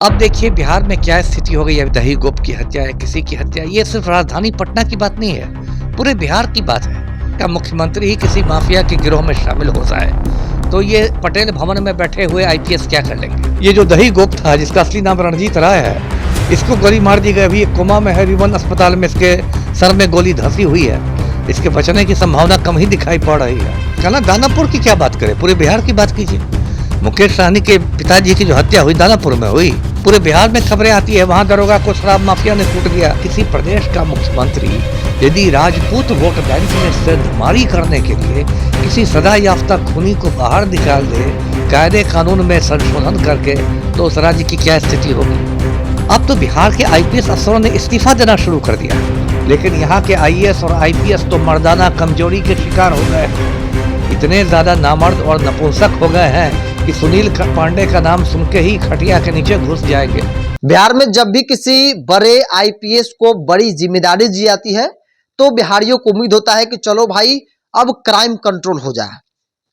अब देखिए बिहार में क्या स्थिति हो गई है। दही गोप की हत्या है, किसी की हत्या, ये सिर्फ राजधानी पटना की बात नहीं है, पूरे बिहार की बात है। क्या मुख्यमंत्री ही किसी माफिया के गिरोह में शामिल हो जाए तो ये पटेल भवन में बैठे हुए आईपीएस क्या कर लेंगे। ये जो दही गोप था, जिसका असली नाम रणजीत राय है, इसको गोली मार दी गई। अभी कोमा में है, रिवन अस्पताल में इसके सर में गोली धंसी हुई है। इसके बचने की संभावना कम ही दिखाई पड़ रही है। कहना दानापुर की क्या बात करें, पूरे बिहार की बात कीजिए। मुकेश सहनी के पिताजी की जो हत्या हुई दानापुर में हुई, पूरे बिहार में खबरें आती है, वहां दरोगा को शराब माफिया ने कूट दिया। किसी प्रदेश का मुख्यमंत्री यदि राजपूत वोट बैंक में सेंधमारी करने के लिए किसी सजा याफ्ता खूनी को बाहर निकाल दे कायदे कानून में संशोधन करके, तो उस राज्य की क्या स्थिति होगी। अब तो बिहार के आईपीएस अफसरों ने इस्तीफा देना शुरू कर दिया है, लेकिन यहाँ के आईएएस और आईपीएस तो मर्दाना कमजोरी के शिकार हो गए हैं। इतने ज्यादा नामर्द और नपुंसक हो गए हैं कि सुनील पांडे का नाम सुन के ही खटिया के नीचे घुस जाएंगे। बिहार में जब भी किसी बड़े आईपीएस को बड़ी जिम्मेदारी दी जाती है तो बिहारियों को उम्मीद होता है कि चलो भाई अब क्राइम कंट्रोल हो जाए।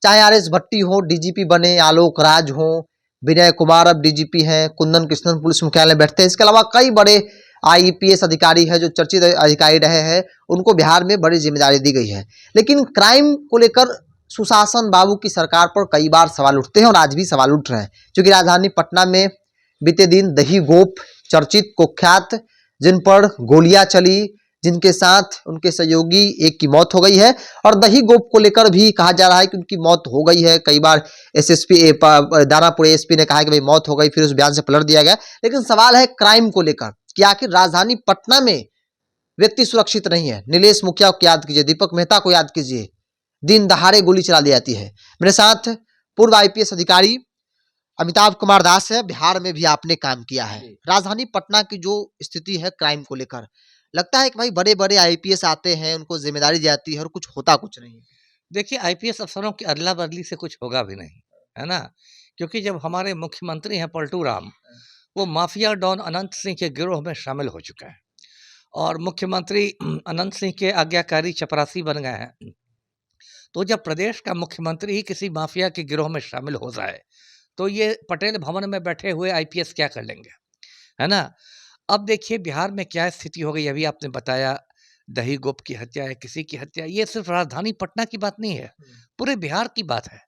चाहे आरएस भट्टी हो डीजीपी बने, आलोक राज हो, विनय कुमार अब डीजीपी हैं, कुंदन कृष्णन पुलिस मुख्यालय बैठते हैं। इसके अलावा कई बड़े आईपीएस अधिकारी हैं जो चर्चित अधिकारी रहे हैं, उनको बिहार में बड़ी जिम्मेदारी दी गई है। लेकिन क्राइम को लेकर सुशासन बाबू की सरकार पर कई बार सवाल उठते हैं और आज भी सवाल उठ रहे हैं, क्योंकि राजधानी पटना में बीते दिन दही गोप चर्चित कुख्यात, जिन पर गोलियां चली, जिनके साथ उनके सहयोगी एक की मौत हो गई है, और दही गोप को लेकर भी कहा जा रहा है कि उनकी मौत हो गई है। कई बार एसएसपी दानापुर एसपी ने कहा कि भाई मौत हो गई, फिर उस बयान से पलट दिया गया। लेकिन सवाल है क्राइम को लेकर कि आखिर राजधानी पटना में व्यक्ति सुरक्षित नहीं है। नीलेश मुखिया को याद कीजिए, दीपक मेहता को याद कीजिए, दिन दहाड़े गोली चला दी जाती है। मेरे साथ पूर्व आईपीएस अधिकारी अमिताभ कुमार दास है। बिहार में भी आपने काम किया है। राजधानी पटना की जो स्थिति है क्राइम को लेकर, लगता है कि भाई बड़े बड़े आईपीएस आते हैं, उनको जिम्मेदारी दी जाती है और कुछ होता कुछ नहीं। देखिए आईपीएस अफसरों की अदला बदली से कुछ होगा भी नहीं, है ना। क्योंकि जब हमारे मुख्यमंत्री हैं पलटू राम, वो माफिया डॉन अनंत सिंह के गिरोह में शामिल हो चुके हैं और मुख्यमंत्री अनंत सिंह के आज्ञाकारी चपरासी बन गए हैं। तो जब प्रदेश का मुख्यमंत्री ही किसी माफिया के गिरोह में शामिल हो जाए तो ये पटेल भवन में बैठे हुए आईपीएस क्या कर लेंगे, है ना। अब देखिए बिहार में क्या स्थिति हो गई। अभी आपने बताया दही गोप की हत्या है, किसी की हत्या, ये सिर्फ राजधानी पटना की बात नहीं है, पूरे बिहार की बात है।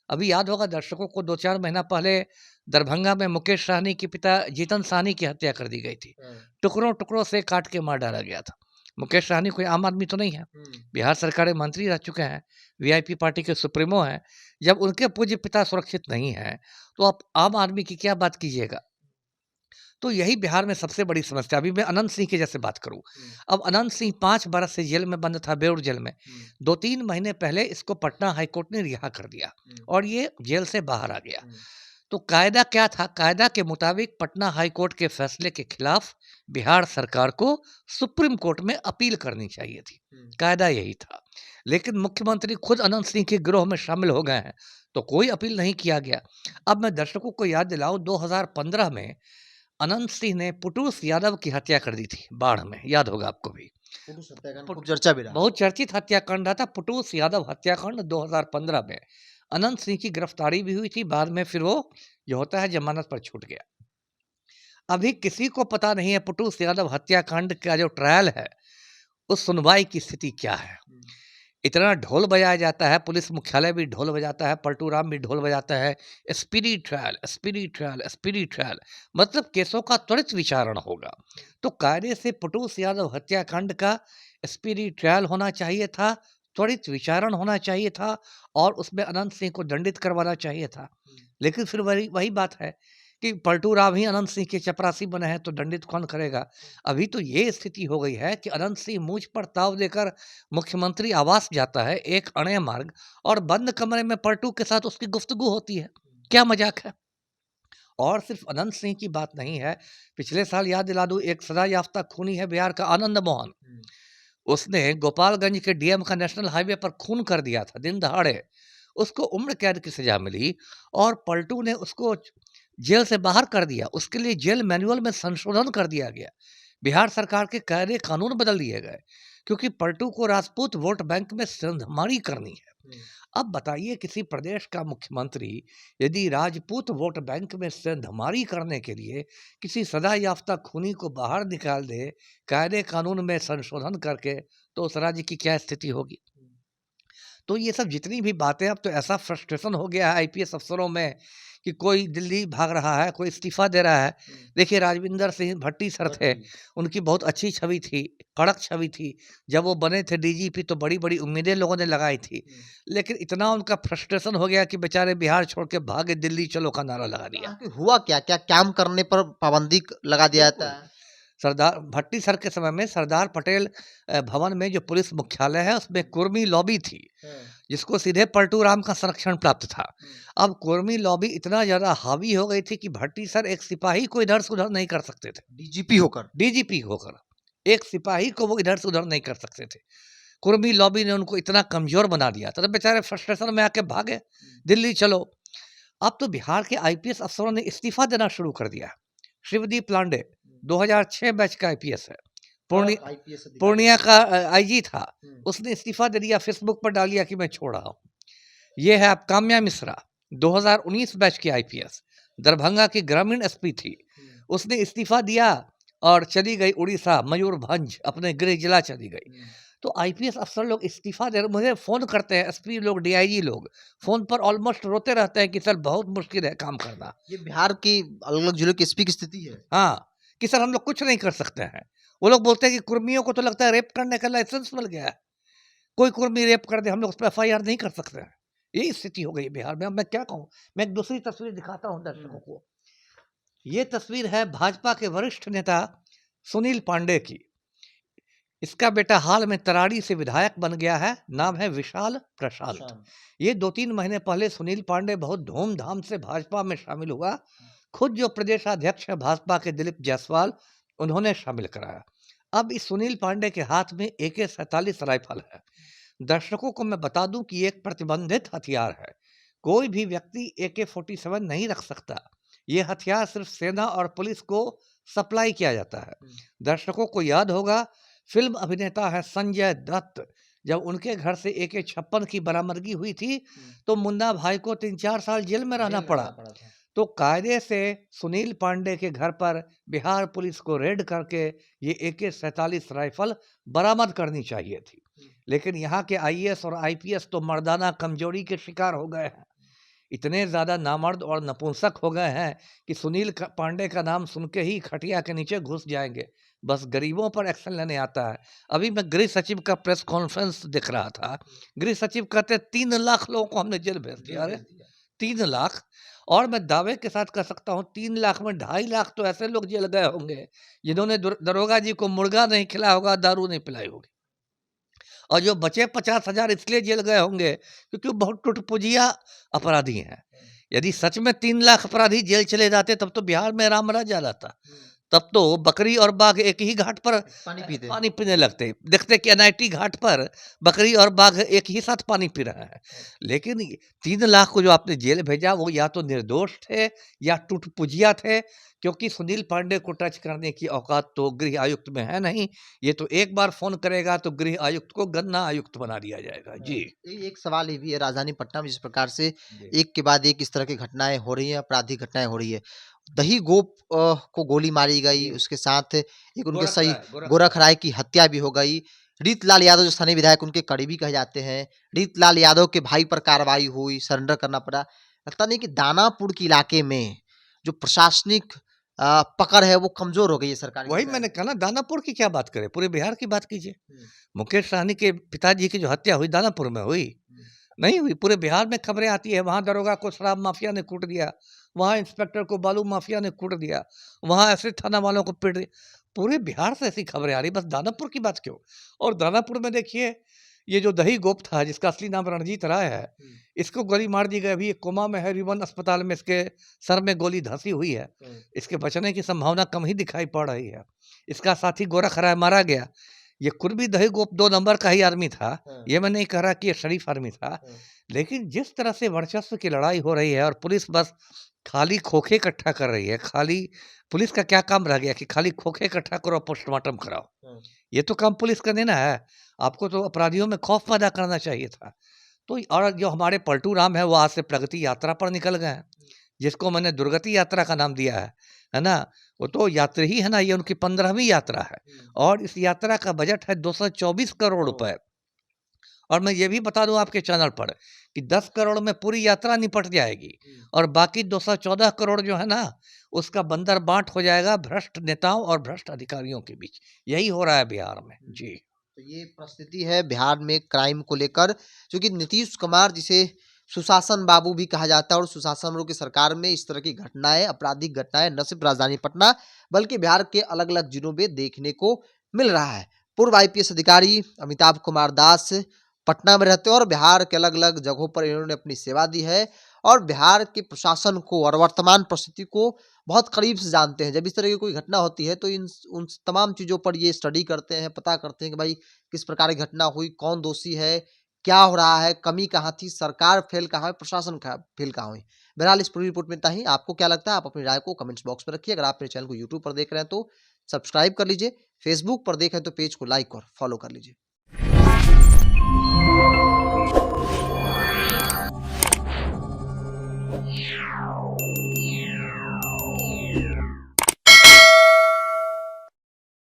अभी याद होगा दर्शकों को, 2-4 महीना पहले दरभंगा में मुकेश सहनी के पिता जीतन सहनी की हत्या कर दी गई थी। टुकड़ों टुकड़ों से काट के मार डाला गया था। मुकेश सहनी कोई आम आदमी तो नहीं है, बिहार सरकार में मंत्री रह चुके हैं, वीआईपी पार्टी के सुप्रीमो हैं। जब उनके पूज्य पिता सुरक्षित नहीं हैं तो आप आम आदमी की क्या बात कीजिएगा। तो यही बिहार में सबसे बड़ी समस्या। अभी मैं अनंत सिंह की जैसे बात करूं, अब अनंत सिंह 5 बरस से जेल में बंद था, बेउर जेल में। 2-3 महीने पहले इसको पटना हाईकोर्ट ने रिहा कर दिया और ये जेल से बाहर आ गया। तो कायदा क्या था? कायदा के मुताबिक पटना हाईकोर्ट के फैसले के खिलाफ बिहार सरकार को सुप्रीम कोर्ट में अपील करनी चाहिए थी। कायदा यही था। लेकिन मुख्यमंत्री खुद अनंत सिंह के गिरोह में शामिल हो गए हैं तो कोई अपील नहीं किया गया। अब मैं दर्शकों को याद दिलाऊं, 2015 में अनंत सिंह ने पुटूस यादव की हत्या कर दी थी बाढ़ में, याद होगा आपको भी। चर्चा भी रहा, बहुत चर्चित हत्याकांड था पुटूस यादव हत्याकांड। 2015 में अनंत सिंह की गिरफ्तारी भी हुई थी, बाद में फिर वो जो होता है जमानत पर छूट गया। अभी किसी को पता नहीं है पुटूस यादव हत्याकांड का जो ट्रायल है उस सुनवाई की स्थिति क्या है। इतना ढोल बजाया जाता है, पुलिस मुख्यालय भी ढोल बजाता है, पलटू राम भी ढोल बजाता है, speedy trial speedy trial speedy trial, मतलब केसों का त्वरित विचारण होगा। तो कायदे से पुटूस यादव हत्याकांड का स्पीडी ट्रायल होना चाहिए था, त्वरित विचारण होना चाहिए था और उसमें अनंत सिंह को दंडित करवाना चाहिए था। लेकिन फिर वही वही बात है कि पलटू राम ही अनंत सिंह के चपरासी बने हैं तो दंडित कौन करेगा। अभी तो ये स्थिति हो गई है कि अनंत सिंह मूंछ पर ताव देकर मुख्यमंत्री आवास जाता है, एक अणे मार्ग, और बंद कमरे में पलटू के साथ उसकी गुफ्तगू होती है। क्या मजाक है। और सिर्फ अनंत सिंह की बात नहीं है, पिछले साल याद दिला दूं, एक सजा याफ्ता खूनी है बिहार का, आनंद मोहन। उसने गोपालगंज के डीएम का नेशनल हाईवे पर खून कर दिया था दिन दहाड़े। उसको उम्र कैद की सजा मिली और पलटू ने उसको जेल से बाहर कर दिया। उसके लिए जेल मैनुअल में संशोधन कर दिया गया, बिहार सरकार के कायदे कानून बदल दिए गए। क्योंकि पलटू को राजपूत वोट बैंक में सेंधमारी करनी है। अब बताइए किसी प्रदेश का मुख्यमंत्री यदि राजपूत वोट बैंक में सेंधमारी करने के लिए किसी सजा याफ्ता खूनी को बाहर निकाल दे कायदे कानून में संशोधन करके, तो उस राज्य की क्या स्थिति होगी। तो ये सब जितनी भी बातें, अब तो ऐसा फ्रस्ट्रेशन हो गया है आईपीएस अफसरों में कि कोई दिल्ली भाग रहा है, कोई इस्तीफा दे रहा है। देखिए राजविंदर सिंह भट्टी सर थे, उनकी बहुत अच्छी छवि थी, कड़क छवि थी। जब वो बने थे डीजीपी तो बड़ी बड़ी उम्मीदें लोगों ने लगाई थी, लेकिन इतना उनका फ्रस्ट्रेशन हो गया कि बेचारे बिहार छोड़ के भागे, दिल्ली चलो का नारा लगा दिया। कि हुआ क्या, क्या काम करने पर पाबंदी लगा दिया जाता है? सरदार भट्टी सर के समय में सरदार पटेल भवन में जो पुलिस मुख्यालय है उसमें कुर्मी लॉबी थी, जिसको सीधे पलटू राम का संरक्षण प्राप्त था। अब कुर्मी लॉबी इतना ज़्यादा हावी हो गई थी कि भट्टी सर एक सिपाही को इधर से उधर नहीं कर सकते थे। डीजीपी होकर एक सिपाही को वो इधर से उधर नहीं कर सकते थे। कुर्मी लॉबी ने उनको इतना कमजोर बना दिया था, तो बेचारे फ्रस्ट्रेशन में आके भागे, दिल्ली चलो। अब तो बिहार के आईपीएस अफसरों ने इस्तीफा देना शुरू कर दिया। शिवदीप लांडे 2006 बैच का आईपीएस है, पूर्णिया का आईजी था, उसने इस्तीफा दे दिया, फेसबुक पर डाल दिया कि मैं छोड़ रहा हूँ। ये है अब काम्या मिश्रा 2019 बैच की आईपीएस, दरभंगा की ग्रामीण एसपी थी, उसने इस्तीफा दिया और चली गई उड़ीसा, मयूरभंज अपने गृह जिला चली गई। तो आईपीएस अफसर लोग इस्तीफा दे, मुझे फ़ोन करते हैं एसपी लोग, डीआईजी लोग फ़ोन पर ऑलमोस्ट रोते रहते हैं कि सर बहुत मुश्किल है काम करना। ये बिहार की अलग अलग जिलों की एसपी की स्थिति है। हाँ, कि सर हम लोग कुछ नहीं कर सकते हैं। वो लोग बोलते हैं कि कुर्मियों को तो लगता है रेप करने का लाइसेंस मिल गया है, कोई कुर्मी रेप कर दे हम लोग उस पर एफआईआर नहीं कर सकते हैं। यही स्थिति हो गई बिहार में। अब मैं क्या कहूँ, मैं एक दूसरी तस्वीर दिखाता हूँ दर्शकों को। ये तस्वीर है भाजपा के वरिष्ठ नेता सुनील पांडे की। इसका बेटा हाल में तराड़ी से विधायक बन गया है, नाम है विशाल प्रशांत। ये 2-3 महीने पहले सुनील पांडे बहुत धूमधाम से भाजपा में शामिल हुआ। खुद जो प्रदेशाध्यक्ष है भाजपा के दिलीप जायसवाल, उन्होंने शामिल कराया। अब इस सुनील पांडे के हाथ में AK-47 राइफल है। दर्शकों को मैं बता दूं कि एक प्रतिबंधित हथियार है, कोई भी व्यक्ति AK-47 नहीं रख सकता। ये हथियार सिर्फ सेना और पुलिस को सप्लाई किया जाता है। दर्शकों को याद होगा, फिल्म अभिनेता है संजय दत्त, जब उनके घर से AK-56 की बरामदगी हुई थी तो मुन्ना भाई को 3-4 साल जेल में रहना पड़ा। तो कायदे से सुनील पांडे के घर पर बिहार पुलिस को रेड करके ये AK-47 राइफल बरामद करनी चाहिए थी, लेकिन यहाँ के आईएएस और आईपीएस तो मर्दाना कमजोरी के शिकार हो गए हैं। इतने ज़्यादा नामर्द और नपुंसक हो गए हैं कि सुनील पांडे का नाम सुन के ही खटिया के नीचे घुस जाएंगे, बस गरीबों पर एक्शन लेने आता है। अभी मैं गृह सचिव का प्रेस कॉन्फ्रेंस देख रहा था, गृह सचिव कहते 3 लाख लोगों को हमने जेल भेज दिया। अरे 3 लाख, और मैं दावे के साथ कह सकता हूँ 3 लाख में 2.5 लाख तो ऐसे लोग जेल गए होंगे जिन्होंने दरोगा जी को मुर्गा नहीं खिलाया होगा, दारू नहीं पिलाई होगी। और जो बचे 50,000 इसलिए जेल गए होंगे क्योंकि वो बहुत टुटपुजिया अपराधी हैं। यदि सच में 3 लाख अपराधी जेल चले जाते तब तो बिहार में राम राज्य आता। तब तो बकरी और बाघ एक ही घाट पर पानी पीने लगते। देखते कि एनआईटी घाट पर बकरी और बाघ एक ही साथ पानी पी रहे हैं। लेकिन 3 लाख को जो आपने जेल भेजा वो या तो निर्दोष थे या टुटपुजिया थे, क्योंकि सुनील पांडे को टच करने की औकात तो गृह आयुक्त में है नहीं। ये तो एक बार फोन करेगा तो गृह आयुक्त को गन्ना आयुक्त बना दिया जाएगा। जी, एक सवाल ये भी है, राजधानी पटना में जिस प्रकार से एक के बाद एक इस तरह की घटनाएं हो रही हैं, आपराधिक घटनाएं हो रही है, दही गोप को गोली मारी गई, उसके साथ एक उनके सही गोरख राय की हत्या भी हो गई। रीतलाल यादव जो स्थानीय विधायक उनके करीबी कहे जाते हैं, रीतलाल यादव के भाई पर कार्रवाई हुई, सरेंडर करना पड़ा। लगता नहीं कि दानापुर के इलाके में जो प्रशासनिक पकड़ है वो कमजोर हो गई है सरकार। वही मैंने कहा ना, दानापुर की क्या बात करें, पूरे बिहार की बात कीजिए। मुकेश सहनी के पिताजी की जो हत्या हुई दानापुर में हुई नहीं हुई, पूरे बिहार में खबरें आती है। वहाँ दरोगा को शराब माफिया ने कूट दिया, वहाँ इंस्पेक्टर को बालू माफिया ने कूट दिया, वहाँ ऐसे थाना वालों को पीट दिया। पूरे बिहार से ऐसी खबरें आ रही, बस दानापुर की बात क्यों। और दानापुर में देखिए, ये जो दही गोप था जिसका असली नाम रणजीत राय है, इसको गोली मार दी गई। अभी कोमा में है, रिवन अस्पताल में इसके सर में गोली धंसी हुई है। इसके बचने की संभावना कम ही दिखाई पड़ रही है। इसका साथी गोरख राय मारा गया। ये कुर्बी दही गोप 2 नंबर का ही आदमी था, ये मैं नहीं कह रहा कि ये शरीफ आदमी था, लेकिन जिस तरह से वर्चस्व की लड़ाई हो रही है और पुलिस बस खाली खोखे इकट्ठा कर रही है, खाली पुलिस का क्या काम रह गया कि खाली खोखे इकट्ठा करो और पोस्टमार्टम कराओ। ये तो काम पुलिस का देना है, आपको तो अपराधियों में खौफ पैदा करना चाहिए था। तो और जो हमारे पलटू राम है वो आज से प्रगति यात्रा पर निकल गए हैं, जिसको मैंने दुर्गति यात्रा का नाम दिया है ना? वो तो यात्री ही है ना, ये उनकी 15वीं यात्रा है और इस यात्रा का बजट है 224 करोड़ रुपए। और मैं ये भी बता दूं आपके चैनल पर कि 10 करोड़ में पूरी यात्रा निपट जाएगी और बाकी 214 करोड़ जो है ना उसका बंदर बांट हो जाएगा भ्रष्ट नेताओं और भ्रष्ट अधिकारियों के बीच। यही हो रहा है बिहार में जी। तो ये परिस्थिति है बिहार में क्राइम को लेकर, क्योंकि नीतीश कुमार जिसे सुशासन बाबू भी कहा जाता है और सुशासन बाबू की सरकार में इस तरह की घटनाएं, आपराधिक घटनाएं न सिर्फ राजधानी पटना बल्कि बिहार के अलग अलग जिलों में देखने को मिल रहा है। पूर्व आईपीएस अधिकारी अमिताभ कुमार दास पटना में रहते हैं और बिहार के अलग अलग जगहों पर इन्होंने अपनी सेवा दी है और बिहार के प्रशासन को और वर्तमान परिस्थिति को बहुत करीब से जानते हैं। जब इस तरह की कोई घटना होती है तो इन उन तमाम चीज़ों पर ये स्टडी करते हैं, पता करते हैं कि भाई किस प्रकार की घटना हुई, कौन दोषी है, क्या हो रहा है, कमी कहाँ थी, सरकार फेल कहाँ है, प्रशासन फेल कहाँ हुई। बहरहाल इस पूरी रिपोर्ट में इतना ही। आपको क्या लगता है, आप अपनी राय को कमेंट्स बॉक्स में रखिए। अगर आप मेरे चैनल को यूट्यूब पर देख रहे हैं तो सब्सक्राइब कर लीजिए, फेसबुक पर देखें तो पेज को लाइक और फॉलो कर लीजिए। Yeah.